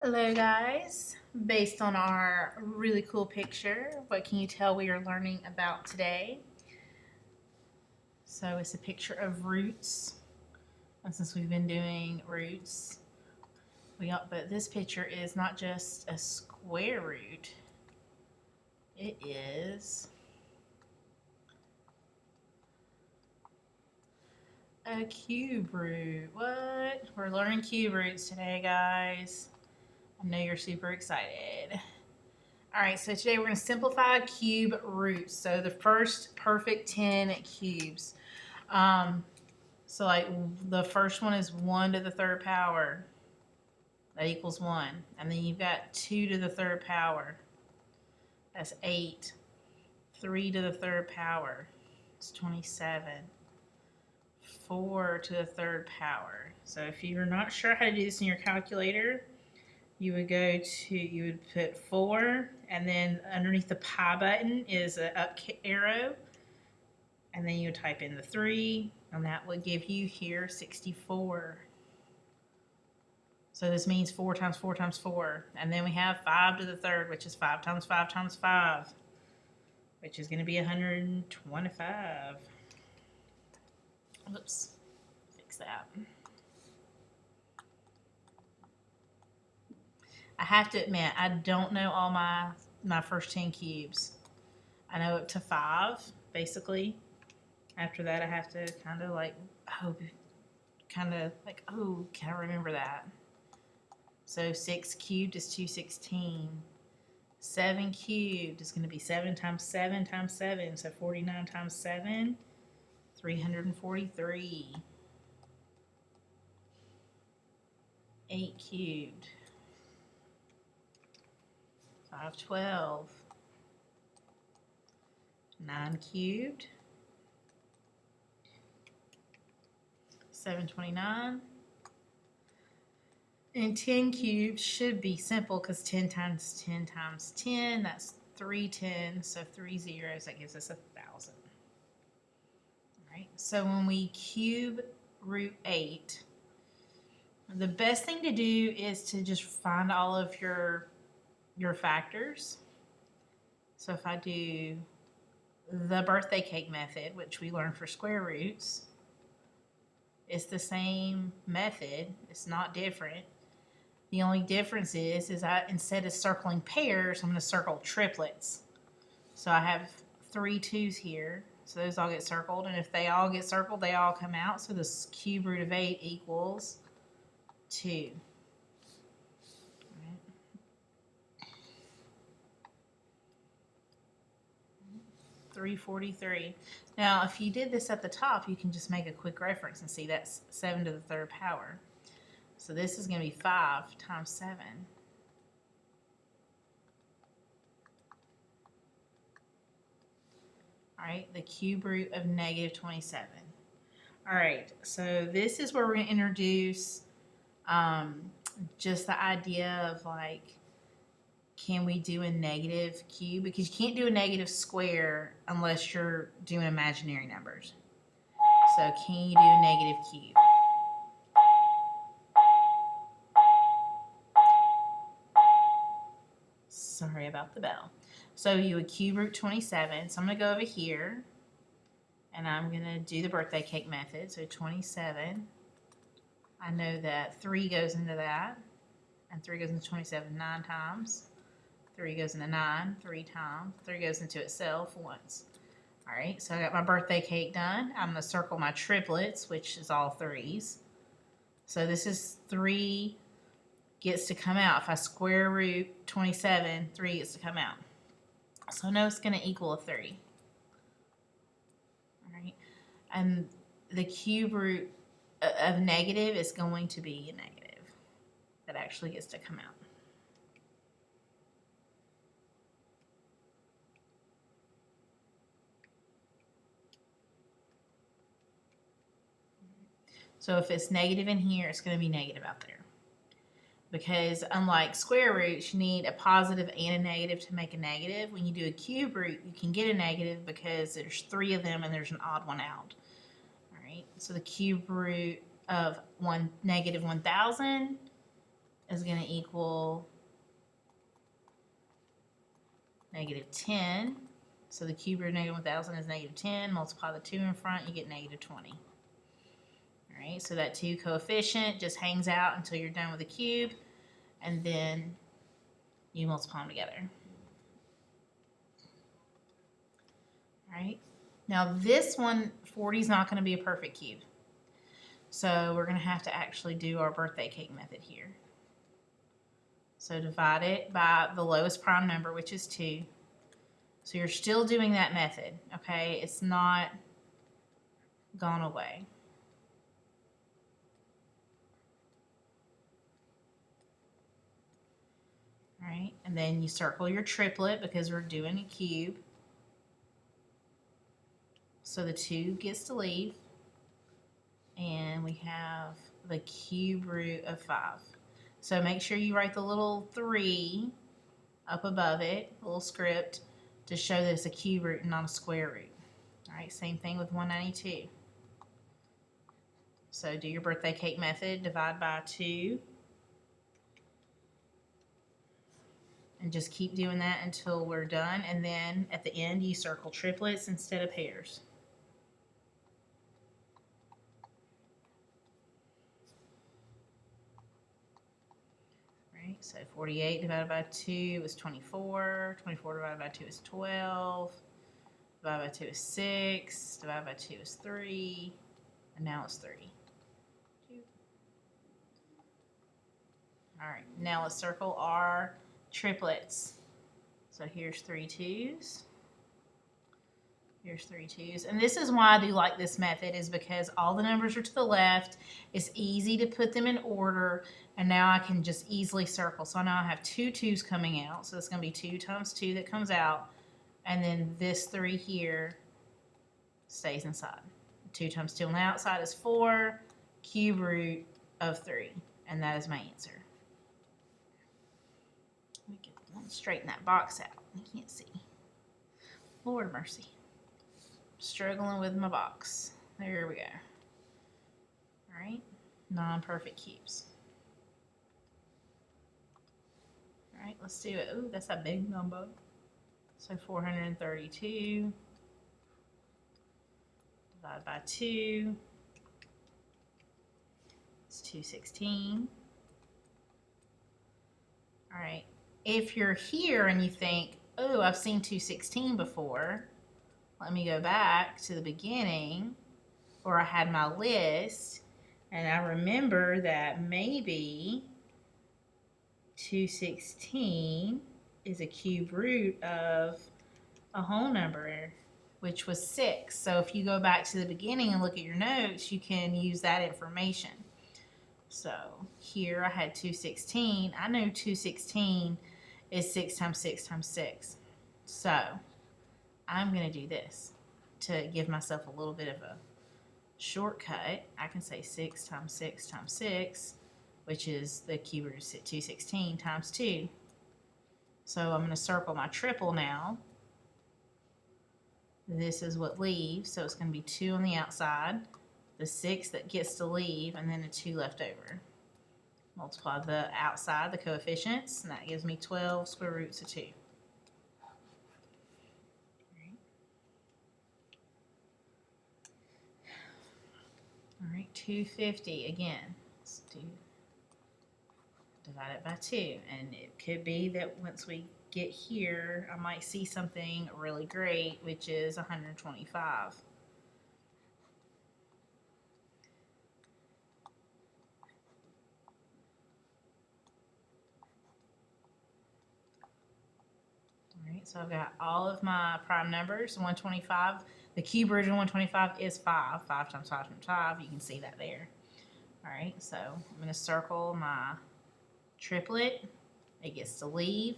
Hello guys, based on our really cool picture, what can you tell we are learning about today? So it's a picture of roots, and since we've been doing roots, but this picture is not just a square root, it is a cube root. What? We're learning cube roots today, guys. I know you're super excited. All right, so today we're going to simplify cube roots. So the first perfect 10 cubes. Um, so like the first one is 1 to the third power. That equals 1. And then you've got 2 to the third power. That's 8. 3 to the third power. It's 27. 4 to the third power. So if you're not sure how to do this in your calculator, you would put 4, and then underneath the pi button is an up arrow, and then you would type in the 3, and that would give you here 64. So this means 4 times 4 times 4, and then we have 5 to the third, which is 5 times 5 times 5, which is going to be 125. Oops, fix that. I have to admit, I don't know all my first 10 cubes. I know up to 5, basically. After that, I have to kind of like, oh, can I remember that? So 6 cubed is 216. 7 cubed is going to be 7 times 7 times 7. So 49 times 7, 343. 8 cubed, 512. 9 cubed, 729. And 10 cubed should be simple because 10 times 10 times 10, that's 310. So 3 zeros, that gives us 1,000. All right, so when we cube root 8, the best thing to do is to just find all of your factors. So if I do the birthday cake method, which we learned for square roots, it's the same method. It's not different. The only difference is I, instead of circling pairs, I'm going to circle triplets. So I have 3 2s here. So those all get circled. And if they all get circled, they all come out. So the cube root of 8 equals 2. 343. Now, if you did this at the top, you can just make a quick reference and see that's 7 to the third power. So this is going to be 5 times 7. All right, the cube root of negative 27. All right, so this is where we're going to introduce just the idea of like, can we do a negative cube? Because you can't do a negative square unless you're doing imaginary numbers. So can you do a negative cube? Sorry about the bell. So you would cube root 27. So I'm going to go over here, and I'm going to do the birthday cake method. So 27. I know that 3 goes into that, and 3 goes into 27 9 times. 3 goes into 9 3 times. 3 goes into itself once. All right, so I got my birthday cake done. I'm going to circle my triplets, which is all 3s. So this is 3 gets to come out. If I square root 27, 3 gets to come out. So I know it's going to equal a 3. All right, and the cube root of negative is going to be a negative. That actually gets to come out. So if it's negative in here, it's going to be negative out there. Because unlike square roots, you need a positive and a negative to make a negative. When you do a cube root, you can get a negative because there's 3 of them and there's an odd one out. All right, so the cube root of negative 1,000 is going to equal negative 10. So the cube root of negative 1,000 is negative 10. Multiply the 2 in front, you get negative 20. All right, so that 2 coefficient just hangs out until you're done with the cube, and then you multiply them together. All right, now this one, 40 is not going to be a perfect cube. So we're going to have to actually do our birthday cake method here. So divide it by the lowest prime number, which is 2. So you're still doing that method, okay? It's not gone away. All right, and then you circle your triplet because we're doing a cube. So the 2 gets to leave. And we have the cube root of 5. So make sure you write the little 3 up above it, a little script, to show that it's a cube root and not a square root. All right, same thing with 192. So do your birthday cake method, divide by 2. And just keep doing that until we're done. And then at the end, you circle triplets instead of pairs. So 48 divided by 2 is 24. 24 divided by 2 is 12. Divided by 2 is 6. Divided by 2 is 3. And now it's 30. All right, now let's circle our triplets. So here's 3 2's. Here's 3 2's. And this is why I do like this method, is because all the numbers are to the left. It's easy to put them in order. And now I can just easily circle. So now I have 2 2's coming out. So it's going to be 2 times 2 that comes out. And then this 3 here stays inside. 2 times 2 on the outside is 4. Cube root of 3. And that is my answer. Let me straighten that box out. I can't see. Lord mercy. Struggling with my box. There we go. All right. Non-perfect cubes. All right, let's do it. Ooh, that's a big number. So 432 divided by 2 is 216. All right, if you're here and you think, oh, I've seen 216 before, let me go back to the beginning where I had my list, and I remember that maybe 216 is a cube root of a whole number, which was 6. So if you go back to the beginning and look at your notes, you can use that information. So here I had 216. I know 216 is 6 times 6 times 6. So I'm going to do this to give myself a little bit of a shortcut. I can say 6 times 6 times 6, which is the cube root of 216 times 2. So I'm going to circle my triple now. This is what leaves, so it's going to be 2 on the outside, the 6 that gets to leave, and then a 2 left over. Multiply the outside, the coefficients, and that gives me 12 square roots of 2. All right, 250 again. Let's do divide it by 2, and it could be that once we get here, I might see something really great, which is 125. All right, so I've got all of my prime numbers. 125, the cube root of 125 is 5. 5 times 5 times 5, you can see that there. All right, so I'm going to circle my triplet. It gets to leave.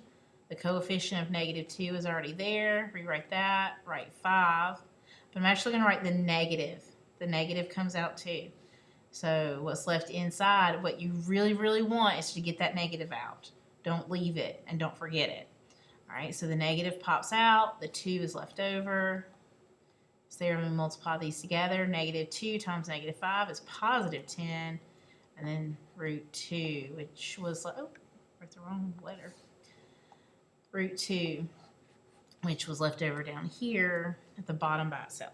The coefficient of -2 is already there. Rewrite that, write 5. But I'm actually going to write the negative. The negative comes out too. So what's left inside, what you really, really want is to get that negative out. Don't leave it and don't forget it. All right, so the negative pops out. The 2 is left over. So there we multiply these together. -2 times -5 is +10. And then root 2, which was, oh, wrote the wrong letter. Root 2, which was left over down here at the bottom by itself.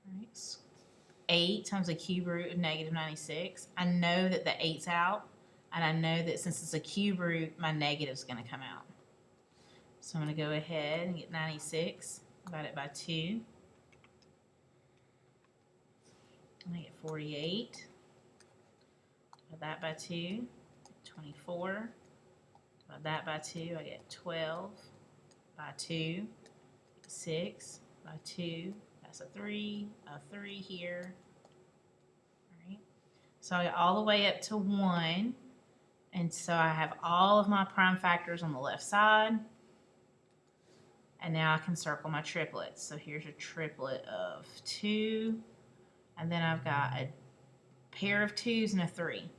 All right, so 8 times the cube root of negative 96. I know that the 8's out, and I know that since it's a cube root, my negative's going to come out. So I'm going to go ahead and get 96, divide it by 2. I'm going to get 48. Divide that by 2, 24. Divide that by 2, I get 12. By 2, 6. By 2, that's a 3 here. All right. So I get all the way up to 1. And so I have all of my prime factors on the left side. And now I can circle my triplets. So here's a triplet of 2. And then I've got a pair of 2's and a 3.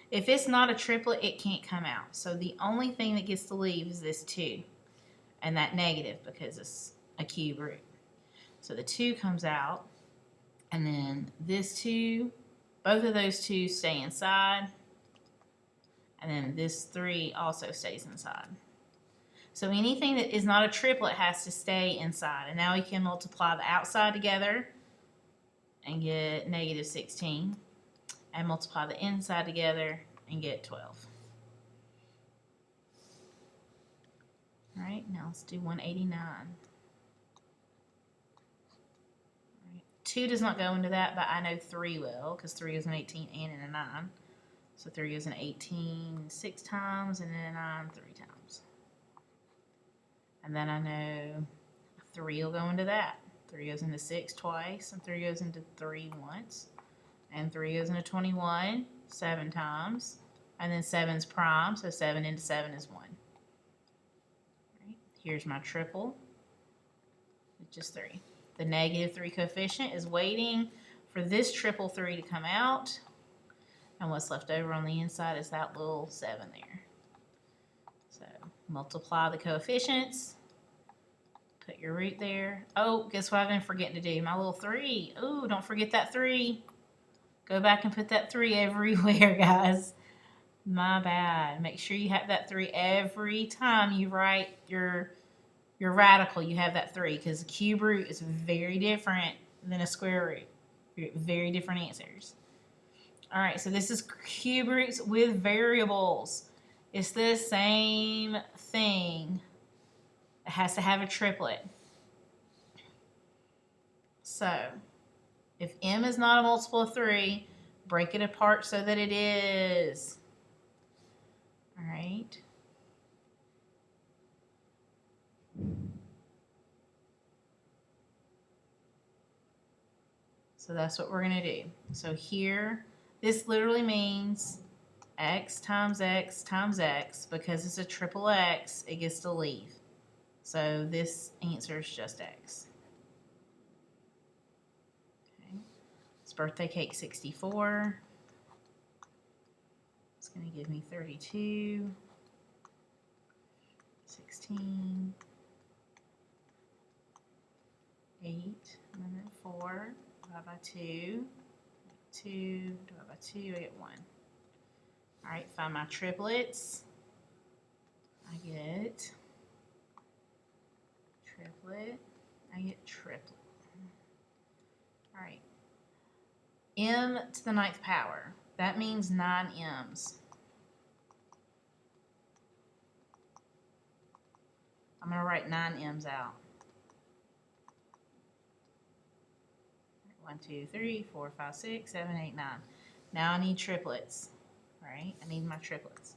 If it's not a triplet, it can't come out. So the only thing that gets to leave is this 2. And that negative because it's a cube root. So the 2 comes out. And then this 2, both of those 2 stay inside. And then this 3 also stays inside. So anything that is not a triplet has to stay inside. And now we can multiply the outside together and get negative 16. And multiply the inside together and get 12. All right, now let's do 189. All right. 2 does not go into that, but I know 3 will, because 3 is an 18 and a 9. So 3 is an 18 6 times, and then a 9 3 times. And then I know 3 will go into that. 3 goes into 6 twice, and 3 goes into 3 once. And 3 goes into 21 7 times. And then 7's prime, so 7 into 7 is 1. Right. Here's my triple, which is 3. The negative 3 coefficient is waiting for this triple 3 to come out. And what's left over on the inside is that little 7 there. So multiply the coefficients. Put your root there. Oh, guess what I've been forgetting to do? My little 3. Oh, don't forget that 3. Go back and put that 3 everywhere, guys. My bad. Make sure you have that 3 every time you write your radical. You have that 3 because a cube root is very different than a square root. Very different answers. All right, so this is cube roots with variables. It's the same thing. It has to have a triplet. So if m is not a multiple of 3, break it apart so that it is. All right. So that's what we're going to do. So here, this literally means x times x times x. Because it's a triple x, it gets to leave. So this answer is just x. Okay. It's birthday cake 64. It's going to give me 32, 16, 8, and then 4, divided by 2, 2, divided by 2, I get 1. All right, find my triplets. I get triplet, I get triplet. All right, m to the 9th power. That means 9 m's. I'm going to write 9 m's out. 1, 2, 3, 4, 5, 6, 7, 8, 9. Now I need triplets, right? I need my triplets.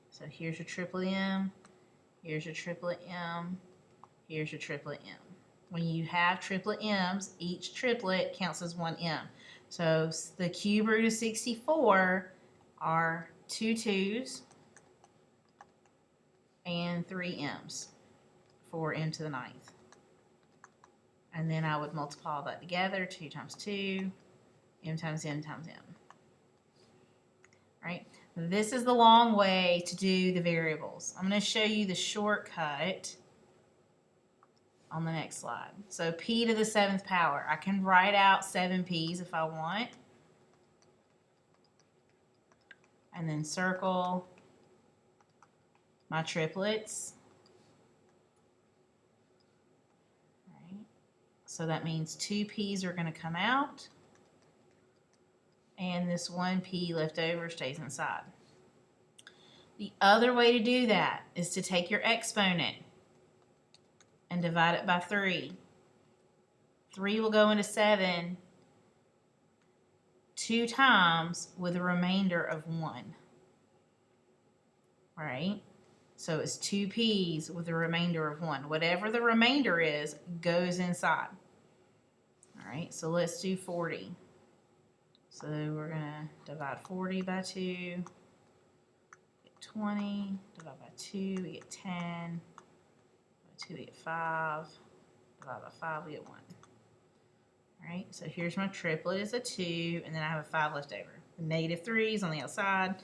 So here's your triplet m, here's your triplet m, here's your triplet m. When you have triplet m's, each triplet counts as 1 m. So the cube root of 64 are 2 2's and 3 m's for m to the 9th. And then I would multiply all that together, 2 times 2, m times m times m. Right? This is the long way to do the variables. I'm going to show you the shortcut on the next slide. So p to the 7th power. I can write out 7 p's if I want. And then circle my triplets. Right. So that means 2 p's are going to come out. And this 1 p left over stays inside. The other way to do that is to take your exponent and divide it by 3. 3 will go into 7 2 times with a remainder of 1. Right? So it's 2 p's with a remainder of 1. Whatever the remainder is goes inside. All right, so let's do 40. So we're going to divide 40 by 2, get 20, divide by 2, we get 10, by 2 we get 5, divide by 5 we get 1. All right, so here's my triplet is a 2, and then I have a 5 left over. The negative 3 is on the outside.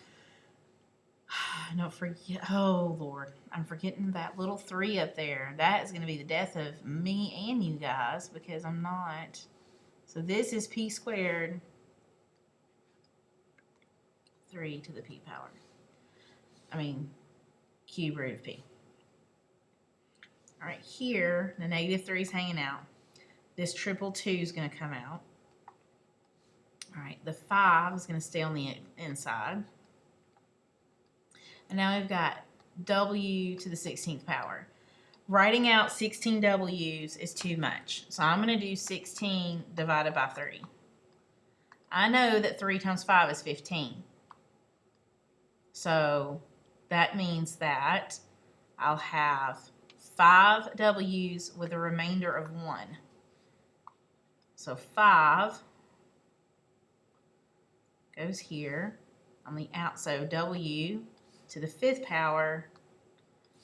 Don't forget, oh Lord, I'm forgetting that little 3 up there. That is going to be the death of me and you guys because I'm not. So this is p squared 3 to the p power. Cube root of p. All right, here, the negative 3 is hanging out. This triple 2 is going to come out. All right, the 5 is going to stay on the inside. And now we've got w to the 16th power. Writing out 16 w's is too much. So I'm going to do 16 divided by 3. I know that 3 times 5 is 15. So that means that I'll have 5 w's with a remainder of 1. So 5 goes here on the out, so w to the 5th power,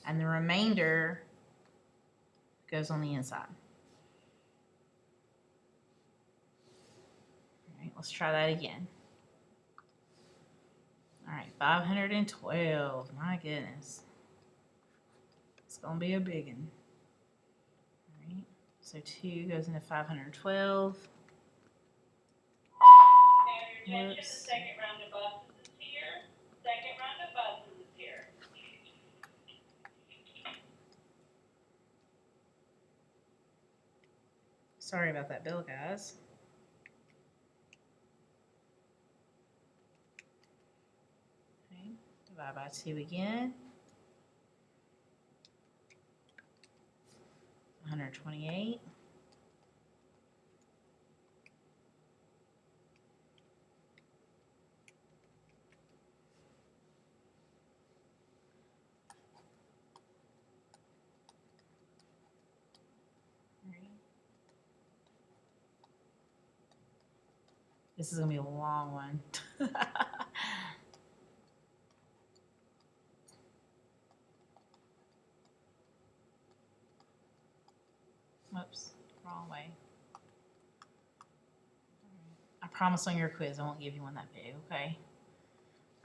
and the remainder goes on the inside. All right, let's try that again. All right, 512, my goodness. It's gonna be a big one. All right, so 2 goes into 512. Whoops. Second round of buses is here. Second round of buses is here. Sorry about that bill, guys. Okay, divide by 2 again. 128. This is going to be a long one. Whoops, wrong way. I promise on your quiz I won't give you one that big, okay?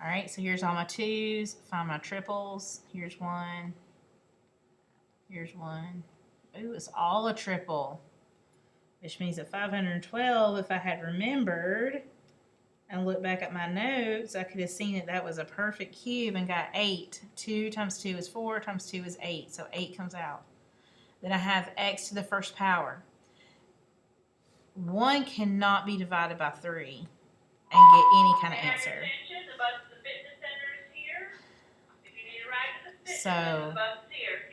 All right, so here's all my 2's. Find my triples. Here's 1. Here's 1. Ooh, it's all a triple. Which means that 512, if I had remembered and looked back at my notes, I could have seen that that was a perfect cube and got 8. 2 times 2 is 4, times 2 is 8, so 8 comes out. Then I have x to the 1st power. 1 cannot be divided by 3 and get any kind of answer. So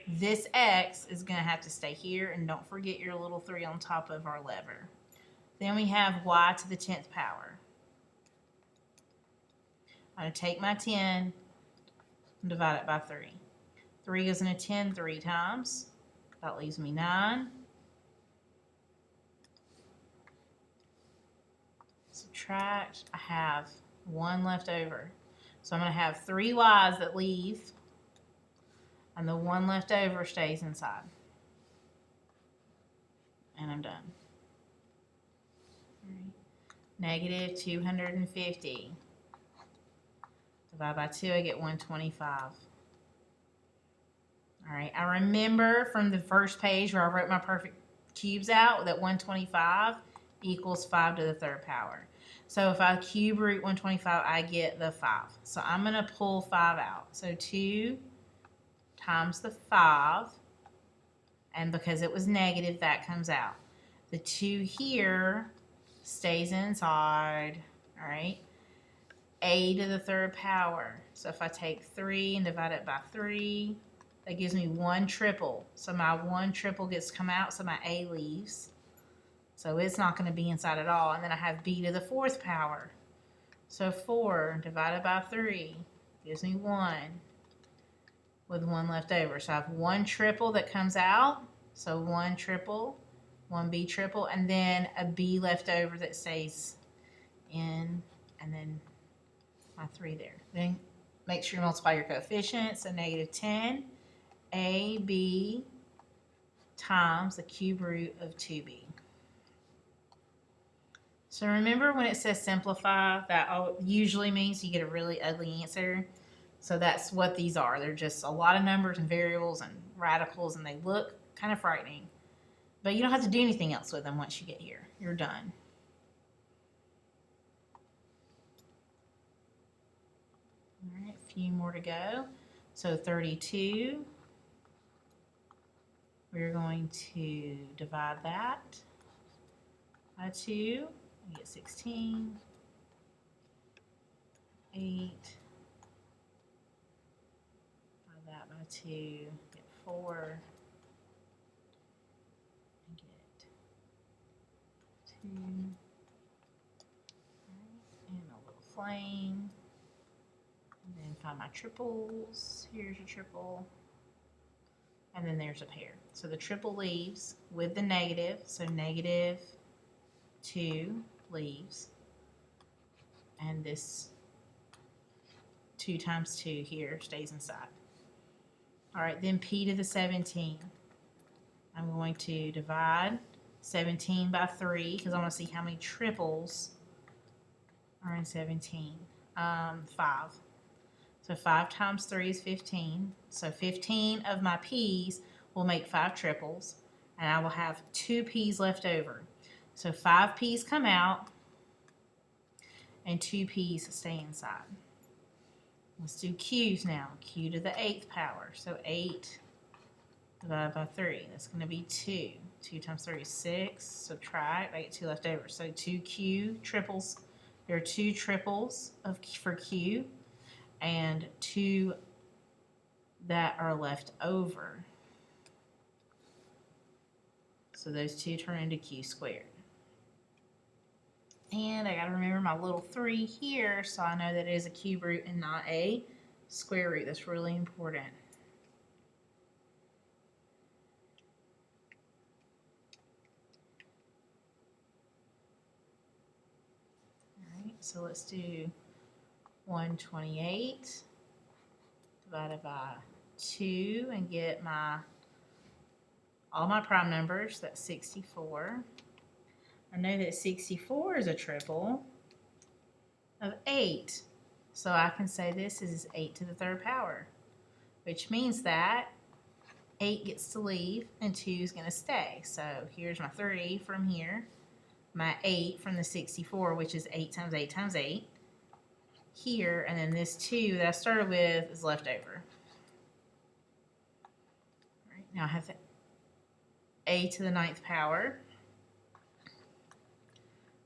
this x is going to have to stay here, and don't forget your little 3 on top of our lever. Then we have y to the 10th power. I'm going to take my 10 and divide it by 3. 3 goes into 10 3 times. That leaves me 9. Subtract. I have 1 left over. So I'm going to have 3 y's that leave, and the 1 left over stays inside. And I'm done. Right. Negative 250. Divide by 2, I get 125. All All right, I remember from the first page where I wrote my perfect cubes out that 125 equals 5 to the third power. So if I cube root 125, I get the 5. So I'm going to pull 5 out. So 2 times the 5, and because it was negative, that comes out. The 2 here stays inside, all right? A to the third power. So if I take 3 and divide it by 3, that gives me 1 triple. So my 1 triple gets come out, so my A leaves. So it's not going to be inside at all. And then I have B to the fourth power. So 4 divided by 3 gives me 1 with 1 left over. So I have 1 triple that comes out. So 1 triple, 1 B triple, and then a B left over that stays in, and then my 3 there. Then make sure you multiply your coefficients. So negative 10 AB times the cube root of 2B. So remember when it says simplify, that usually means you get a really ugly answer. So that's what these are. They're just a lot of numbers and variables and radicals, and they look kind of frightening. But you don't have to do anything else with them once you get here. You're done. All right, a few more to go. So 32, we're going to divide that by 2, you get 16, 8, divide that by 2, get 4, and get 2, and a little flame. And then find my triples. Here's your triple. And then there's a pair. So the triple leaves with the negative. So negative 2 leaves. And this 2 times 2 here stays inside. All right, then P to the 17. I'm going to divide 17 by 3 because I want to see how many triples are in 17. 5. So 5 times 3 is 15. So 15 of my P's will make 5 triples, and I will have 2 P's left over. So 5 P's come out, and 2 P's stay inside. Let's do Q's now. Q to the 8th power. So 8 divided by 3. That's going to be 2. 2 times 3 is 6. Subtract. I get 2 left over. So 2 Q triples. There are 2 triples for Q, and 2 that are left over. So those 2 turn into Q squared. And I got to remember my little 3 here, so I know that it is a cube root and not a square root. That's really important. All right, so let's do 128 divided by 2 and get all my prime numbers. That's 64. I know that 64 is a triple of 8. So I can say this is 8 to the 3rd power, which means that 8 gets to leave and 2 is going to stay. So here's my 3 from here, my 8 from the 64, which is 8 times 8 times 8 here, and then this 2 that I started with is left over. All right, now I have the A to the 9th power.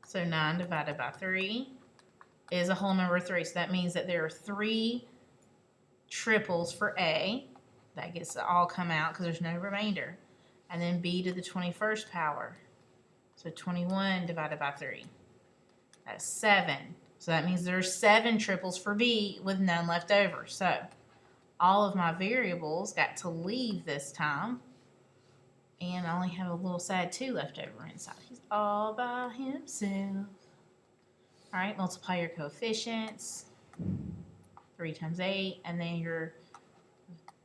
So 9 divided by 3 is a whole number of 3. So that means that there are 3 triples for A. That gets to all come out because there's no remainder. And then B to the 21st power. So 21 divided by 3. That's 7. So that means there's 7 triples for B with none left over. So all of my variables got to leave this time. And I only have a little sad 2 left over inside. He's all by himself. All right, multiply your coefficients. 3 times 8, and then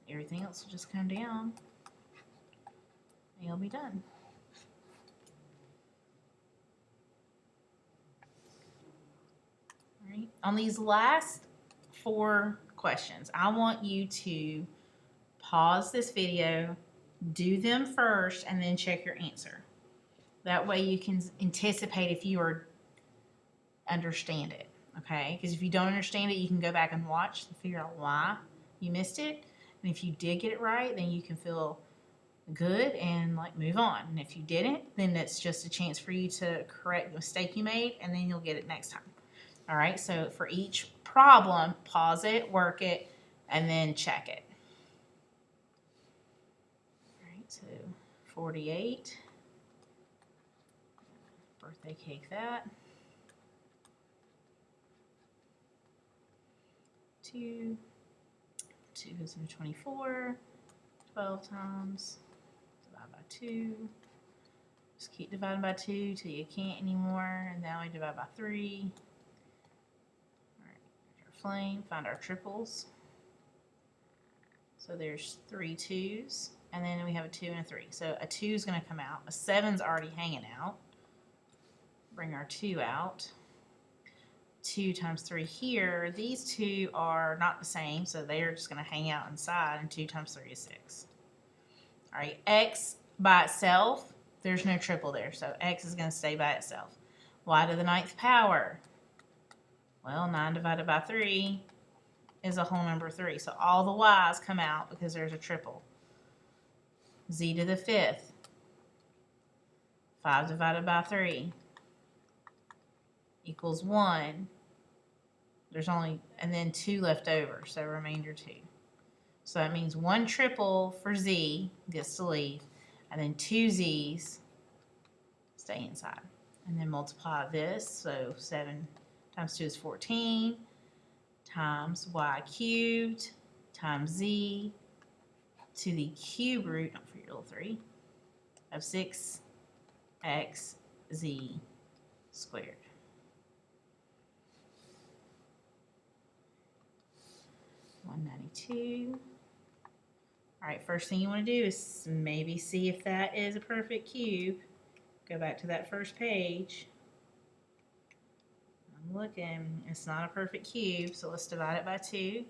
everything else will just come down. And you'll be done. All right, on these last 4 questions, I want you to pause this video, do them first, and then check your answer. That way you can anticipate if you understand it, okay? Because if you don't understand it, you can go back and watch and figure out why you missed it. And if you did get it right, then you can feel good and like move on. And if you didn't, then it's just a chance for you to correct the mistake you made, and then you'll get it next time. All right, so for each problem, pause it, work it, and then check it. All right, so 48, birthday cake that. 2 goes into 24, 12 times, divide by 2. Just keep dividing by 2 till you can't anymore, and now we divide by 3. All right, our flame, find our triples. So there's 3 2s, and then we have a 2 and a 3. So a 2 is going to come out. A 7's already hanging out. Bring our 2 out. 2 times 3 here. These two are not the same, so they are just going to hang out inside, and 2 times 3 is 6. All right, x by itself, there's no triple there, so x is going to stay by itself. Y to the 9th power. Well, 9 divided by 3 is a whole number 3, so all the y's come out because there's a triple. Z to the 5th. 5 divided by 3 equals 1. There's only, and then 2 left over, so remainder 2. So that means 1 triple for Z gets to leave, and then 2 Z's stay inside. And then multiply this, so 7 times 2 is 14, times y cubed, times Z to the cube root, don't forget your little 3, of 6xz squared. $192. All right, first thing you want to do is maybe see if that is a perfect cube. Go back to that first page. I'm looking. It's not a perfect cube, so let's divide it by 2.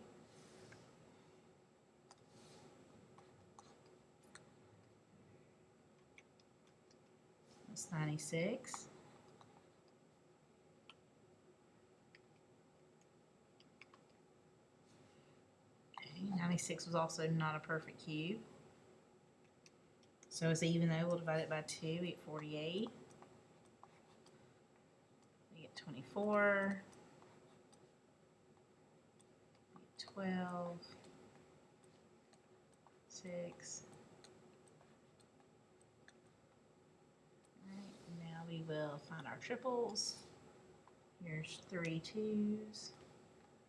That's 96. Okay, 96 was also not a perfect cube. So it's even though we'll divide it by 2, we get 48. We get 24. We get 12. 6. Alright, now we will find our triples. Here's 3 2s.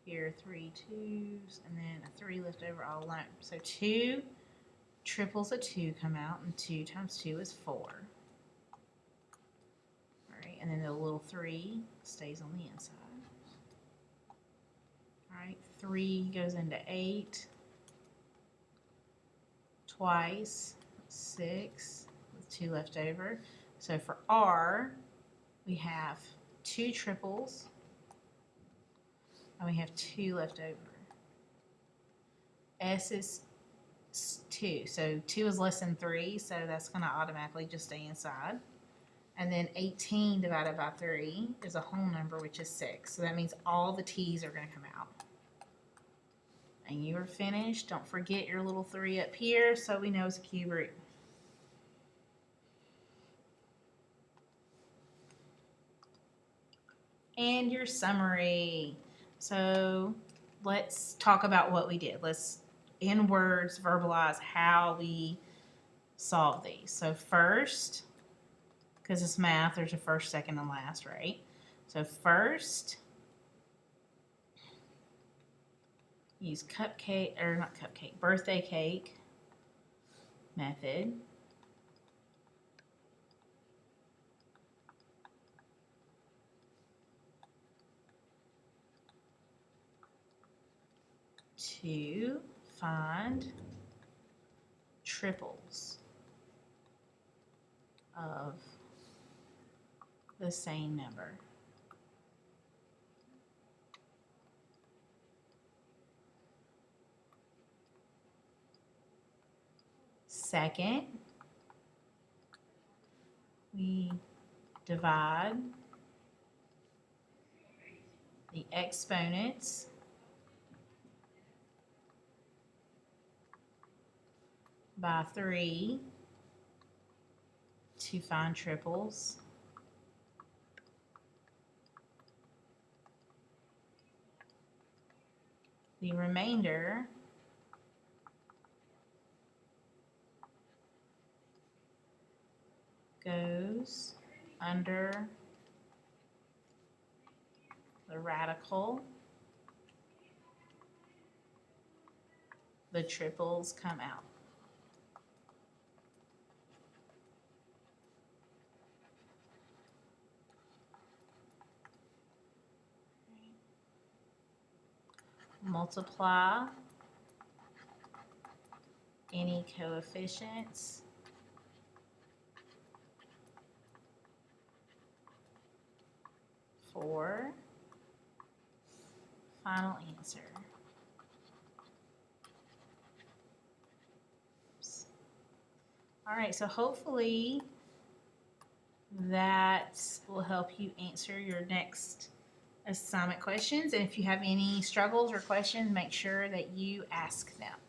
Here 3 2s, and then a 3 left over all alone. So 2 triples of 2 come out, and 2 times 2 is 4. Alright, and then the little 3 stays on the inside. Alright, 3 goes into 8 twice, 6 with 2 left over. So for R, we have 2 triples, and we have 2 left over. S is 2, so 2 is less than 3, so that's going to automatically just stay inside. And then 18 divided by 3 is a whole number, which is 6. So that means all the T's are going to come out. And you are finished. Don't forget your little 3 up here, so we know it's a cube root. And your summary. So let's talk about what we did. Let's, in words, verbalize how we solve these. So first, because it's math, there's a first, second, and last, right? So first, use cupcake, or not cupcake, birthday cake method. To find triples of the same number. Second, we divide the exponents by 3 to find triples. The remainder goes under the radical. The triples come out. Multiply any coefficients for final answer. Oops. All right, so hopefully that will help you answer your next assignment questions. And if you have any struggles or questions, make sure that you ask them.